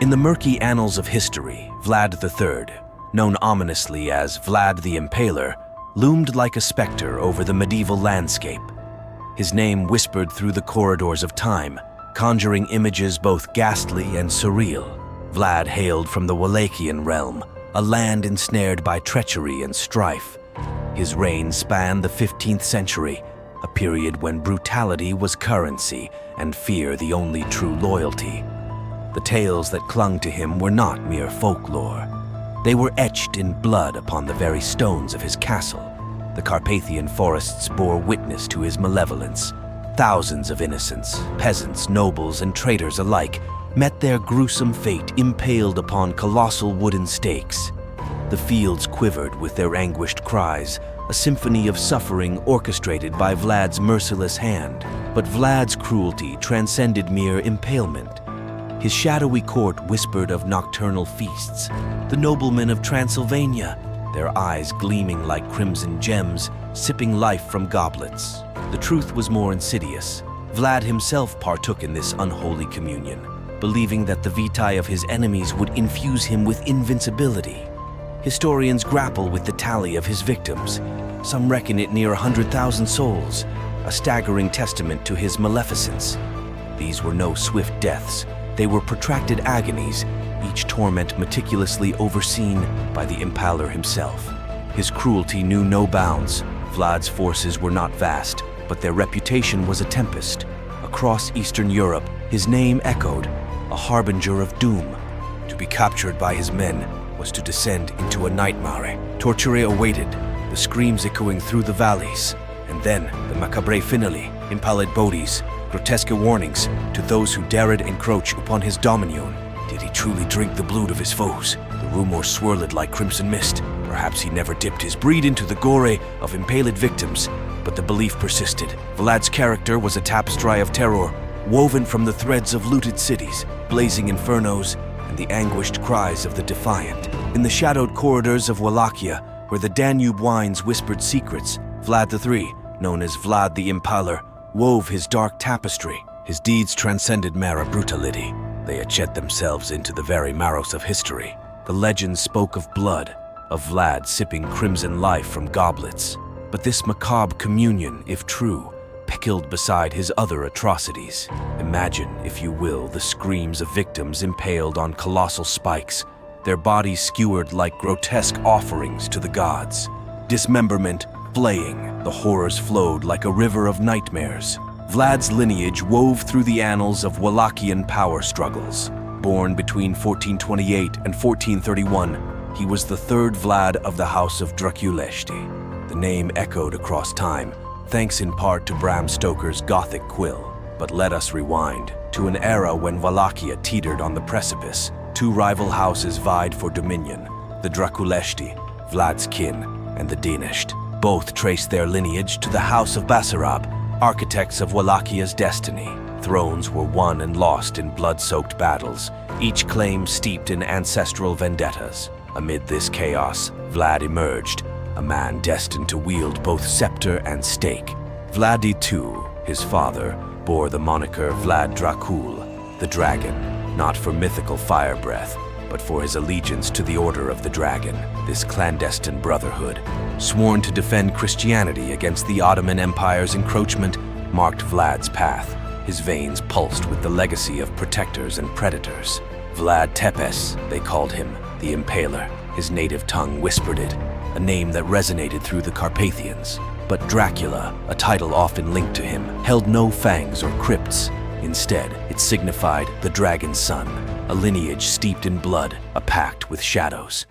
In the murky annals of history, Vlad III, known ominously as Vlad the Impaler, loomed like a specter over the medieval landscape. His name whispered through the corridors of time, conjuring images both ghastly and surreal. Vlad hailed from the Wallachian realm, a land ensnared by treachery and strife. His reign spanned the 15th century, a period when brutality was currency and fear the only true loyalty. The tales that clung to him were not mere folklore. They were etched in blood upon the very stones of his castle. The Carpathian forests bore witness to his malevolence. Thousands of innocents, peasants, nobles, and traitors alike met their gruesome fate impaled upon colossal wooden stakes. The fields quivered with their anguished cries, a symphony of suffering orchestrated by Vlad's merciless hand. But Vlad's cruelty transcended mere impalement. His shadowy court whispered of nocturnal feasts. The noblemen of Transylvania, their eyes gleaming like crimson gems, sipping life from goblets. The truth was more insidious. Vlad himself partook in this unholy communion, believing that the vitae of his enemies would infuse him with invincibility. Historians grapple with the tally of his victims. Some reckon it near 100,000 souls, a staggering testament to his maleficence. These were no swift deaths. They were protracted agonies, each torment meticulously overseen by the Impaler himself. His cruelty knew no bounds. Vlad's forces were not vast, but their reputation was a tempest. Across Eastern Europe, his name echoed, a harbinger of doom. To be captured by his men was to descend into a nightmare. Torture awaited, the screams echoing through the valleys. And then, the macabre finale, impaled bodies, grotesque warnings to those who dared encroach upon his dominion. Did he truly drink the blood of his foes? The rumors swirled like crimson mist. Perhaps he never dipped his breed into the gore of impaled victims, but the belief persisted. Vlad's character was a tapestry of terror, woven from the threads of looted cities, blazing infernos, and the anguished cries of the defiant. In the shadowed corridors of Wallachia, where the Danube winds whispered secrets, Vlad III, known as Vlad the Impaler, wove his dark tapestry. His deeds transcended mere brutality. They etched themselves into the very marrows of history. The legends spoke of blood, of Vlad sipping crimson life from goblets. But this macabre communion, if true, pickled beside his other atrocities. Imagine, if you will, the screams of victims impaled on colossal spikes, their bodies skewered like grotesque offerings to the gods. Dismemberment, flaying, the horrors flowed like a river of nightmares. Vlad's lineage wove through the annals of Wallachian power struggles. Born between 1428 and 1431, he was the third Vlad of the House of Dracula. The name echoed across time, thanks in part to Bram Stoker's Gothic quill. But let us rewind to an era when Wallachia teetered on the precipice. Two rival houses vied for dominion, the Draculesti, Vlad's kin, and the Danisht. Both traced their lineage to the House of Basarab, architects of Wallachia's destiny. Thrones were won and lost in blood-soaked battles, each claim steeped in ancestral vendettas. Amid this chaos, Vlad emerged, a man destined to wield both scepter and stake. Vlad II, his father, bore the moniker Vlad Dracula, the dragon, not for mythical fire breath, but for his allegiance to the Order of the Dragon, this clandestine brotherhood. Sworn to defend Christianity against the Ottoman Empire's encroachment, marked Vlad's path. His veins pulsed with the legacy of protectors and predators. Vlad Tepes, they called him, the Impaler. His native tongue whispered it, a name that resonated through the Carpathians. But Dracula, a title often linked to him, held no fangs or crypts. Instead, it signified the dragon's son, a lineage steeped in blood, a pact with shadows.